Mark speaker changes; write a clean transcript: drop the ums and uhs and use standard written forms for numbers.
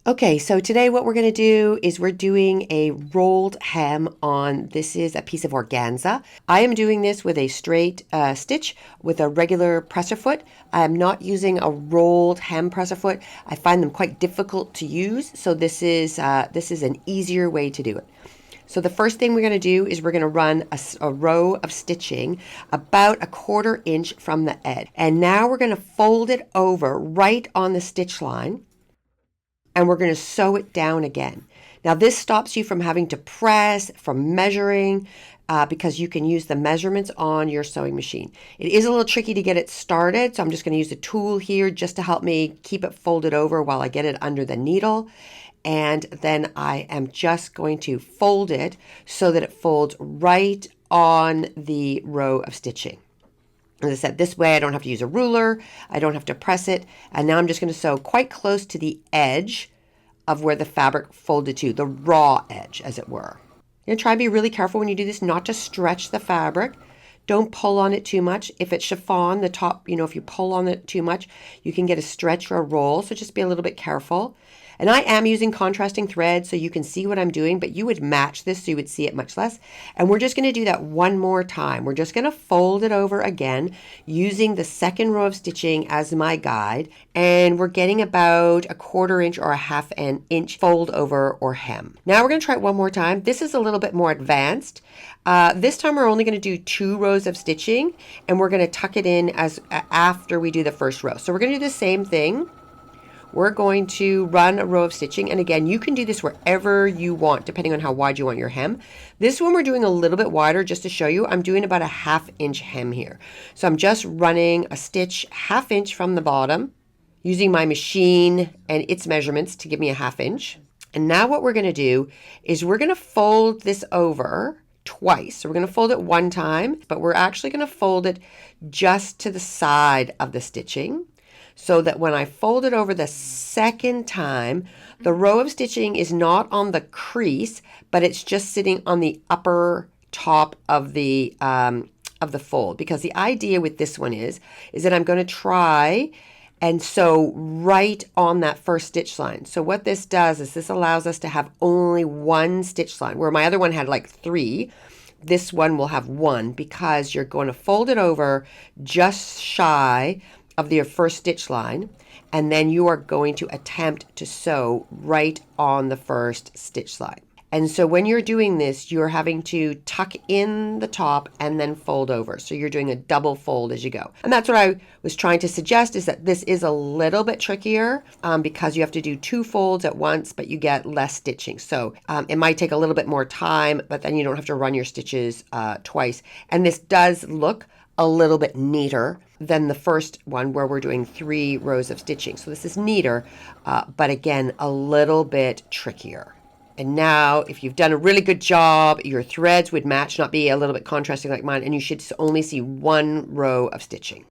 Speaker 1: Okay, so today what we're going to do is we're doing a rolled hem on, this is a piece of organza. I am doing this with a straight stitch with a regular presser foot. I am not using a rolled hem presser foot. I find them quite difficult to use, so this is an easier way to do it. So the first thing we're going to do is we're going to run a row of stitching about 1/4 inch from the edge. And now we're going to fold it over right on the stitch line, and we're going to sew it down again. Now this stops you from having to press, from measuring, because you can use the measurements on your sewing machine. It is a little tricky to get it started, so I'm just going to use a tool here just to help me keep it folded over while I get it under the needle. And then I am just going to fold it so that it folds right on the row of stitching. As I said, this way I don't have to use a ruler, I don't have to press it, and now I'm just going to sew quite close to the edge of where the fabric folded to, the raw edge, as it were. You're going to try and be really careful when you do this not to stretch the fabric. Don't pull on it too much. If it's chiffon, the top, if you pull on it too much, you can get a stretch or a roll, so just be a little bit careful. And I am using contrasting thread so you can see what I'm doing, but you would match this so you would see it much less. And we're just going to do that one more time. We're just going to fold it over again using the second row of stitching as my guide. And we're getting about 1/4 inch or 1/2 an inch fold over or hem. Now we're going to try it one more time. This is a little bit more advanced. This time we're only going to do 2 rows of stitching, and we're going to tuck it in as after we do the first row. So we're going to do the same thing. We're going to run a row of stitching, and again, you can do this wherever you want, depending on how wide you want your hem. This one we're doing a little bit wider just to show you. I'm doing about 1/2 inch hem here. So I'm just running a stitch 1/2 inch from the bottom, using my machine and its measurements to give me 1/2 inch. And now what we're going to do is we're going to fold this over twice. So we're going to fold it one time, but we're actually going to fold it just to the side of the stitching, so that when I fold it over the second time, the row of stitching is not on the crease, but it's just sitting on the upper top of the fold. Because the idea with this one is that I'm going to try and sew right on that first stitch line. So what this does is this allows us to have only one stitch line, where my other one had like 3. This one will have 1, because you're going to fold it over just shy of your first stitch line, and then you are going to attempt to sew right on the first stitch line. And so when you're doing this, you're having to tuck in the top and then fold over. So you're doing a double fold as you go. And that's what I was trying to suggest, is that this is a little bit trickier because you have to do 2 folds at once, but you get less stitching. So it might take a little bit more time, but then you don't have to run your stitches twice. And this does look a little bit neater than the first one, where we're doing 3 rows of stitching. So this is neater, but again, a little bit trickier. And now, if you've done a really good job, your threads would match, not be a little bit contrasting like mine, and you should only see 1 row of stitching.